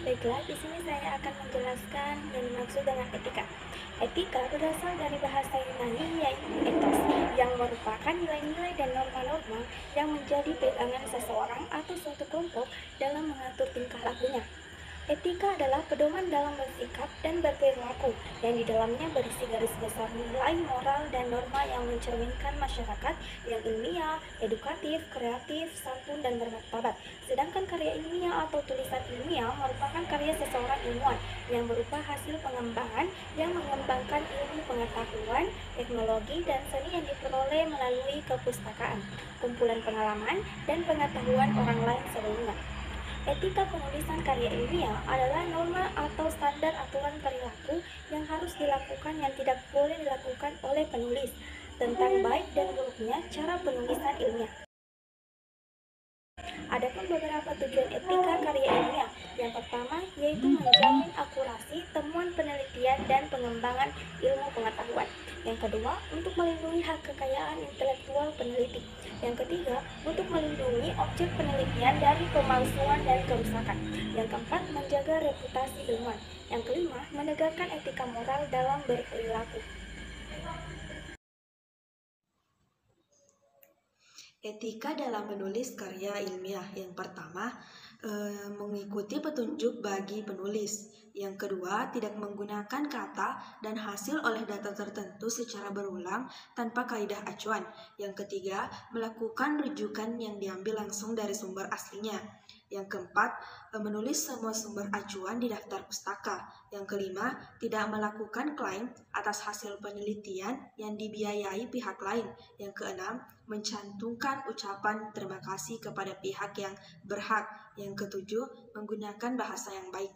Baiklah, di sini saya akan menjelaskan yang dimaksud dengan etika. Etika berasal dari bahasa Yunani yaitu ethos, yang merupakan nilai-nilai dan norma-norma yang menjadi pegangan seseorang atau suatu kelompok dalam mengatur tingkah lakunya. Etika adalah pedoman dalam bersikap dan berperilaku, yang di dalamnya berisi garis besar nilai moral dan norma yang mencerminkan masyarakat yang ilmiah, edukatif, kreatif, santun, dan bermartabat. Sedangkan karya ilmiah atau tulisan ilmiah merupakan karya seseorang ilmuwan yang berupa hasil pengembangan yang mengembangkan ilmu pengetahuan, teknologi, dan seni yang diperoleh melalui kepustakaan, kumpulan pengalaman, dan pengetahuan orang lain sebelumnya. Etika penulisan karya ilmiah adalah norma atau standar aturan perilaku yang harus dilakukan yang tidak boleh dilakukan oleh penulis tentang baik dan buruknya cara penulisan ilmiah. Adapun beberapa tujuan etika karya ilmiah. Yang pertama yaitu menjamin akurasi temuan penelitian dan pengembangan ilmu pengetahuan. Yang kedua, untuk melindungi hak kekayaan intelektual peneliti. Yang ketiga, untuk melindungi objek penelitian dari pemalsuan dan kerusakan. Yang keempat, menjaga reputasi ilmuwan. Yang kelima, menegakkan etika moral dalam berperilaku. Etika dalam menulis karya ilmiah. Yang pertama, mengikuti petunjuk bagi penulis. Yang kedua, tidak menggunakan kata dan hasil oleh data tertentu secara berulang tanpa kaidah acuan. Yang ketiga, melakukan rujukan yang diambil langsung dari sumber aslinya. Yang keempat, menulis semua sumber acuan di daftar pustaka. Yang kelima, tidak melakukan klaim atas hasil penelitian yang dibiayai pihak lain. Yang keenam, mencantumkan ucapan terima kasih kepada pihak yang berhak. Yang ketujuh, menggunakan bahasa yang baik.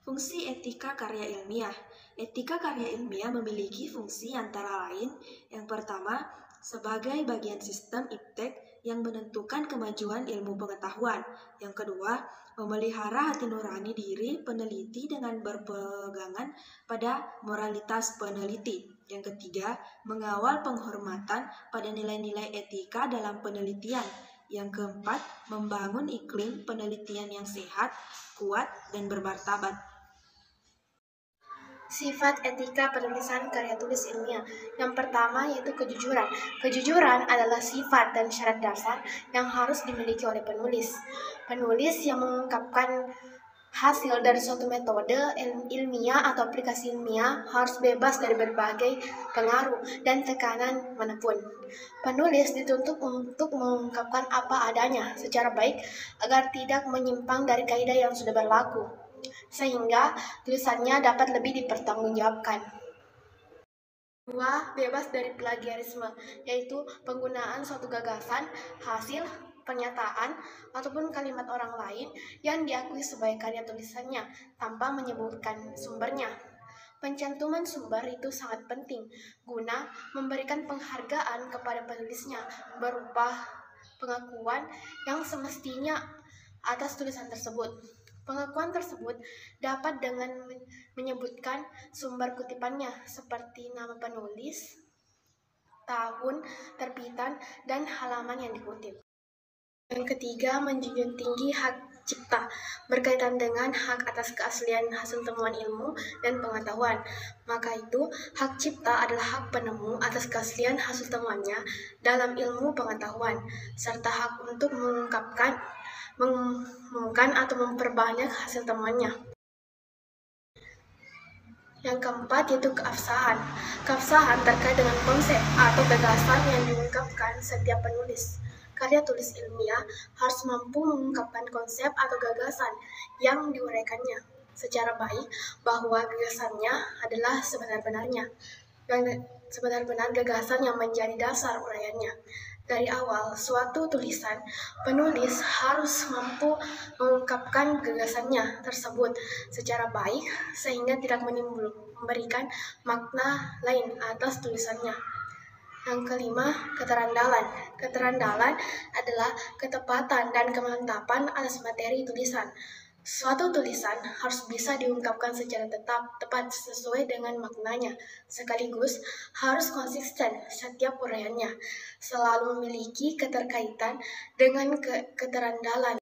Fungsi etika karya ilmiah. Etika karya ilmiah memiliki fungsi antara lain: yang pertama, sebagai bagian sistem iptek yang menentukan kemajuan ilmu pengetahuan. Yang kedua, memelihara hati nurani diri peneliti dengan berpegangan pada moralitas peneliti. Yang ketiga, mengawal penghormatan pada nilai-nilai etika dalam penelitian. Yang keempat, membangun iklim penelitian yang sehat, kuat, dan bermartabat. Sifat etika penulisan karya tulis ilmiah. Yang pertama yaitu kejujuran. Kejujuran adalah sifat dan syarat dasar yang harus dimiliki oleh penulis. Penulis yang mengungkapkan hasil dari suatu metode ilmiah atau aplikasi ilmiah harus bebas dari berbagai pengaruh dan tekanan manapun. Penulis dituntut untuk mengungkapkan apa adanya secara baik agar tidak menyimpang dari kaidah yang sudah berlaku, sehingga tulisannya dapat lebih dipertanggungjawabkan. Kedua, bebas dari plagiarisme, yaitu penggunaan suatu gagasan, hasil, pernyataan, ataupun kalimat orang lain yang diakui sebagai karya tulisannya tanpa menyebutkan sumbernya. Pencantuman sumber itu sangat penting guna memberikan penghargaan kepada penulisnya berupa pengakuan yang semestinya atas tulisan tersebut. Pengakuan tersebut dapat dengan menyebutkan sumber kutipannya seperti nama penulis, tahun terbitan, dan halaman yang dikutip. Yang ketiga, menjunjung tinggi hak cipta berkaitan dengan hak atas keaslian hasil temuan ilmu dan pengetahuan. Maka itu, hak cipta adalah hak penemu atas keaslian hasil temuannya dalam ilmu pengetahuan, serta hak untuk mengungkapkan atau memperbanyak hasil temuannya. Yang keempat yaitu keabsahan. Keabsahan terkait dengan konsep atau gagasan yang diungkapkan setiap penulis. Karya tulis ilmiah harus mampu mengungkapkan konsep atau gagasan yang diuraikannya secara baik, bahwa gagasannya adalah sebenar-benarnya, sebenar-benar gagasan yang menjadi dasar uraiannya. Dari awal suatu tulisan, penulis harus mampu mengungkapkan gagasannya tersebut secara baik sehingga tidak memberikan makna lain atas tulisannya. Yang kelima, keterandalan. Keterandalan adalah ketepatan dan kemantapan atas materi tulisan. Suatu tulisan harus bisa diungkapkan secara tepat sesuai dengan maknanya, sekaligus harus konsisten setiap uraiannya, selalu memiliki keterkaitan dengan keterandalan.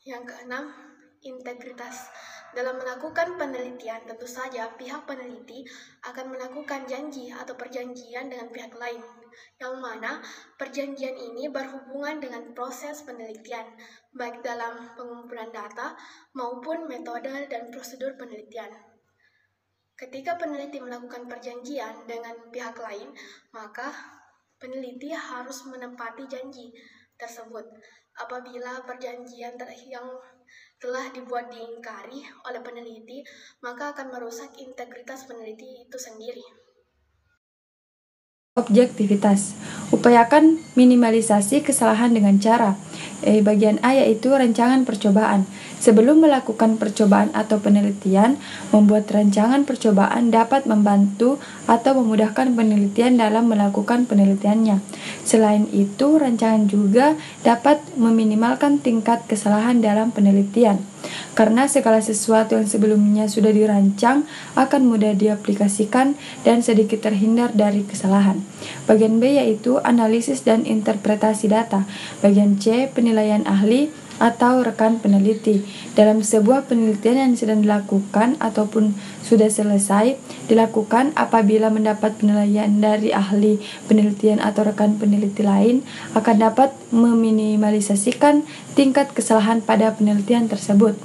Yang keenam, integritas. Dalam melakukan penelitian, tentu saja pihak peneliti akan melakukan janji atau perjanjian dengan pihak lain, yang mana perjanjian ini berhubungan dengan proses penelitian, baik dalam pengumpulan data maupun metode dan prosedur penelitian. Ketika peneliti melakukan perjanjian dengan pihak lain, maka peneliti harus menepati janji tersebut. Apabila perjanjian yang telah dibuat diingkari oleh peneliti, maka akan merusak integritas peneliti itu sendiri. Objektivitas. Upayakan minimalisasi kesalahan dengan cara bagian A yaitu rancangan percobaan. Sebelum melakukan percobaan atau penelitian, membuat rancangan percobaan dapat membantu atau memudahkan penelitian dalam melakukan penelitiannya. Selain itu, rancangan juga dapat meminimalkan tingkat kesalahan dalam penelitian. Karena segala sesuatu yang sebelumnya sudah dirancang akan mudah diaplikasikan dan sedikit terhindar dari kesalahan. Bagian B yaitu analisis dan interpretasi data. Bagian C, penilaian ahli atau rekan peneliti. Dalam sebuah penelitian yang sedang dilakukan ataupun sudah selesai dilakukan, apabila mendapat penilaian dari ahli penelitian atau rekan peneliti lain, akan dapat meminimalisasikan tingkat kesalahan pada penelitian tersebut.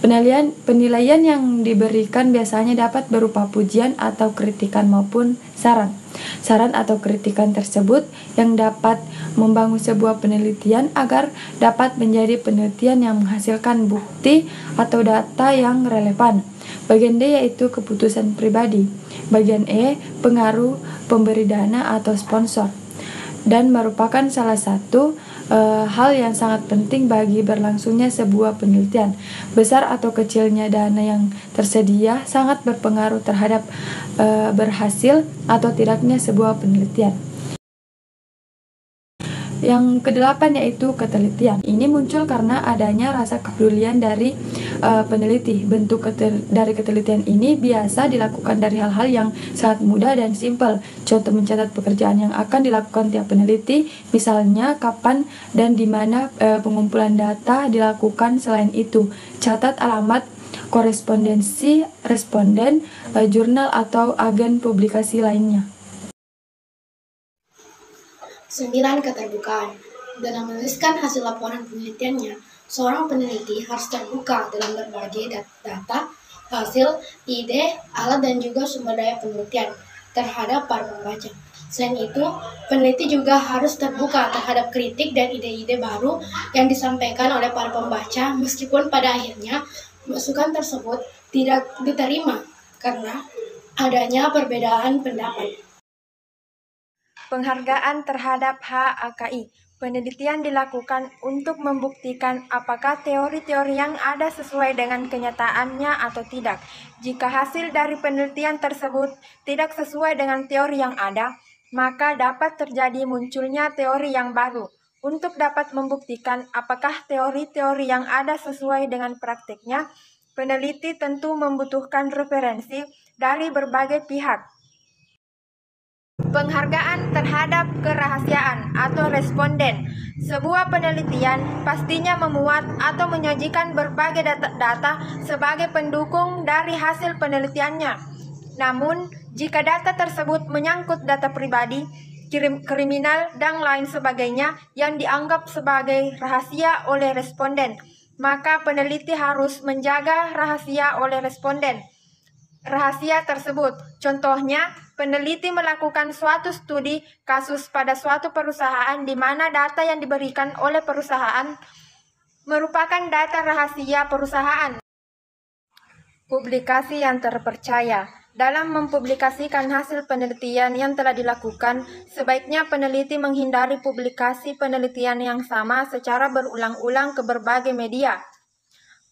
Penilaian yang diberikan biasanya dapat berupa pujian atau kritikan maupun saran. Saran atau kritikan tersebut yang dapat membangun sebuah penelitian agar dapat menjadi penelitian yang menghasilkan bukti atau data yang relevan. Bagian D yaitu keputusan pribadi. Bagian E, pengaruh pemberi dana atau sponsor. Dan merupakan salah satu hal yang sangat penting bagi berlangsungnya sebuah penelitian. Besar atau kecilnya dana yang tersedia sangat berpengaruh terhadap berhasil atau tidaknya sebuah penelitian. Yang kedelapan yaitu ketelitian. Ini muncul karena adanya rasa kepedulian dari peneliti. Bentuk dari ketelitian ini biasa dilakukan dari hal-hal yang sangat mudah dan simpel. Contoh mencatat pekerjaan yang akan dilakukan tiap peneliti, misalnya kapan dan di mana pengumpulan data dilakukan. Selain itu, catat alamat korespondensi responden, jurnal atau agen publikasi lainnya. 9. Keterbukaan. Dalam menuliskan hasil laporan penelitiannya, seorang peneliti harus terbuka dalam berbagai data, hasil, ide, alat, dan juga sumber daya penelitian terhadap para pembaca. Selain itu, peneliti juga harus terbuka terhadap kritik dan ide-ide baru yang disampaikan oleh para pembaca, meskipun pada akhirnya masukan tersebut tidak diterima karena adanya perbedaan pendapat. Penghargaan terhadap HAKI. Penelitian dilakukan untuk membuktikan apakah teori-teori yang ada sesuai dengan kenyataannya atau tidak. Jika hasil dari penelitian tersebut tidak sesuai dengan teori yang ada, maka dapat terjadi munculnya teori yang baru. Untuk dapat membuktikan apakah teori-teori yang ada sesuai dengan praktiknya, peneliti tentu membutuhkan referensi dari berbagai pihak. Penghargaan terhadap kerahasiaan atau responden. Sebuah penelitian pastinya memuat atau menyajikan berbagai data sebagai pendukung dari hasil penelitiannya. Namun, jika data tersebut menyangkut data pribadi, kriminal, dan lain sebagainya yang dianggap sebagai rahasia oleh responden, maka peneliti harus menjaga rahasia oleh responden. Rahasia tersebut, contohnya, peneliti melakukan suatu studi kasus pada suatu perusahaan di mana data yang diberikan oleh perusahaan merupakan data rahasia perusahaan. Publikasi yang terpercaya. Dalam mempublikasikan hasil penelitian yang telah dilakukan, sebaiknya peneliti menghindari publikasi penelitian yang sama secara berulang-ulang ke berbagai media.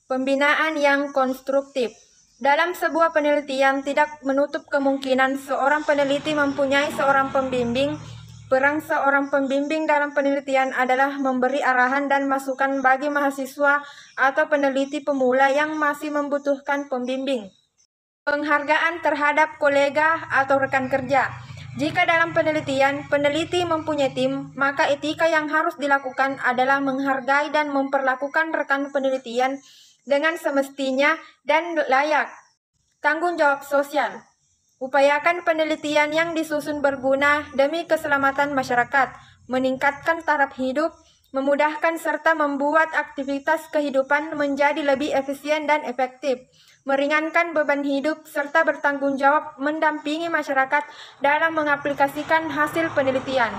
Pembinaan yang konstruktif. Dalam sebuah penelitian tidak menutup kemungkinan seorang peneliti mempunyai seorang pembimbing Peran seorang pembimbing dalam penelitian adalah memberi arahan dan masukan bagi mahasiswa atau peneliti pemula yang masih membutuhkan pembimbing. Penghargaan terhadap kolega atau rekan kerja. Jika dalam penelitian, peneliti mempunyai tim, maka etika yang harus dilakukan adalah menghargai dan memperlakukan rekan penelitian dengan semestinya dan layak. Tanggung jawab sosial. Upayakan penelitian yang disusun berguna demi keselamatan masyarakat, meningkatkan taraf hidup, memudahkan serta membuat aktivitas kehidupan menjadi lebih efisien dan efektif, meringankan beban hidup, serta bertanggung jawab mendampingi masyarakat dalam mengaplikasikan hasil penelitian.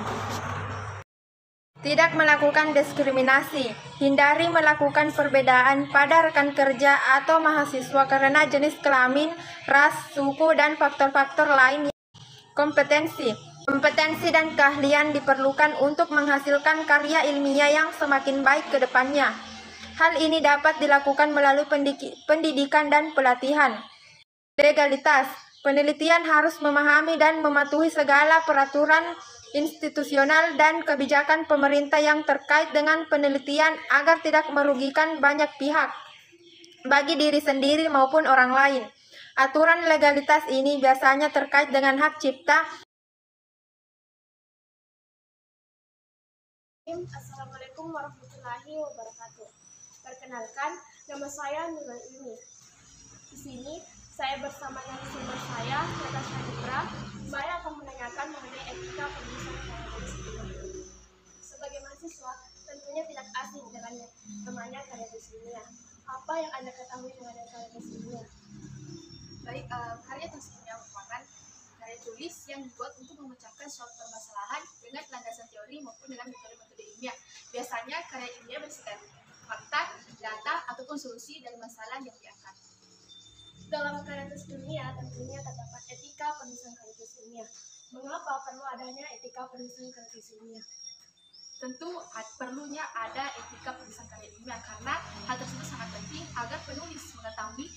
Tidak melakukan diskriminasi. Hindari melakukan perbedaan pada rekan kerja atau mahasiswa karena jenis kelamin, ras, suku, dan faktor-faktor lain. Kompetensi. Kompetensi dan keahlian diperlukan untuk menghasilkan karya ilmiah yang semakin baik ke depannya. Hal ini dapat dilakukan melalui pendidikan dan pelatihan. Legalitas. Penelitian harus memahami dan mematuhi segala peraturan institusional dan kebijakan pemerintah yang terkait dengan penelitian agar tidak merugikan banyak pihak, bagi diri sendiri maupun orang lain. Aturan legalitas ini biasanya terkait dengan hak cipta. Assalamualaikum warahmatullahi wabarakatuh. Perkenalkan, nama saya Nurul Ilmi. Di sini saya bersama narasumber saya, Natasha Nubra. Saya akan menanyakan mengenai etika penulisan karya ilmiah. Sebagai mahasiswa, tentunya tidak asing dengan namanya karya tulis ilmiah. Apa yang Anda ketahui mengenai karya tulis ilmiah? Baik, karya tulis ilmiah merupakan karya tulis yang dibuat untuk memecahkan suatu permasalahan dengan landasan teori maupun dengan metode-metode ilmiah. Biasanya karya ilmiah berisikan fakta, data, ataupun solusi dari masalah yang diangkat. Dalam karya tulis ilmiah tentunya terdapat etika penulisan karya tulis ilmiah. Mengapa perlu adanya etika penulisan karya tulis ilmiah? Tentu perlunya ada etika penulisan karya ilmiah karena hal tersebut sangat penting agar penulis mengetahui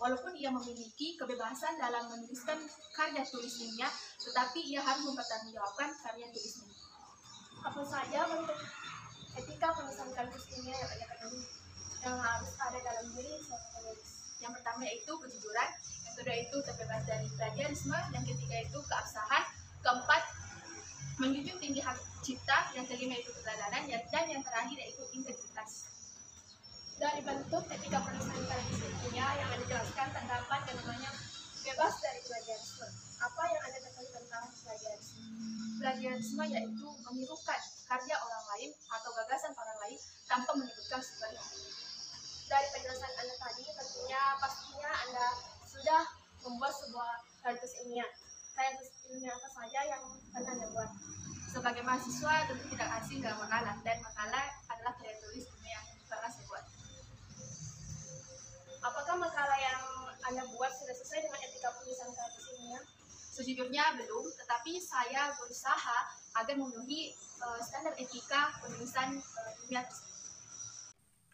walaupun ia memiliki kebebasan dalam menuliskan karya tulis ilmiah, tetapi ia harus mempertanggungjawabkan karya tulisnya. Apa saja bentuk etika penulisan karya tulis ilmiah yang Anda ketahui yang harus ada dalam diri seorang penulis? Yang pertama yaitu kejujuran, yang kedua itu terbebas dari plagiarisme, yang ketiga itu keabsahan, keempat menjunjung tinggi hak cipta, yang kelima itu keteladanan, dan yang terakhir yaitu integritas. Dari bentuk etika penulisan karya tulis ilmiah yang Anda jelaskan terdapat yang namanya bebas dari plagiarisme. Apa yang Anda ketahui tentang plagiarisme? Plagiarisme yaitu menirukan karya orang lain atau gagasan orang lain tanpa menyebutkan sumbernya. Dari penjelasan Anda tadi, tentunya pastinya Anda sudah membuat sebuah karya tulis ilmiah. Karya tulis ilmiah apa saja yang pernah Anda buat? Sebagai mahasiswa tentu tidak asing dengan makalah, dan makalah adalah karya tulis ilmiah yang pernah saya buat. Apakah makalah yang Anda buat sudah sesuai dengan etika penulisan karya tulis ilmiah? Sejujurnya belum, tetapi saya berusaha agar memenuhi standar etika penulisan ilmiah tersebut.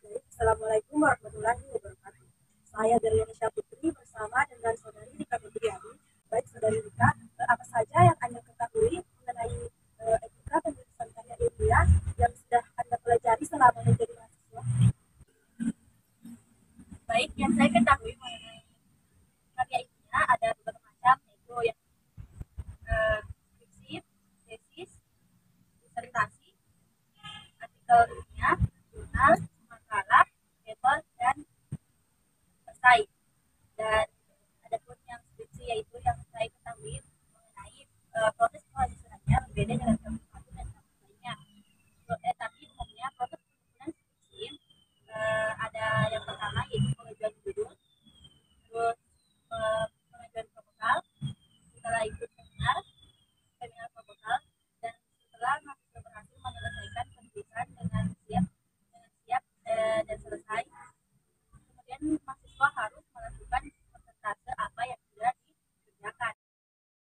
Assalamualaikum warahmatullahi wabarakatuh. Saya dari Indonesia Putri bersama dengan saudari Rika Fitriani. Baik saudari Rika, apa saja yang Anda ketahui mengenai etika penulisan karya ilmiah yang sudah Anda pelajari selama menjadi mahasiswa? Baik, yang saya ketahui mengenai karya ilmiah ada beberapa macam, yaitu yang skripsi, tesis, disertasi, artikel ilmiah,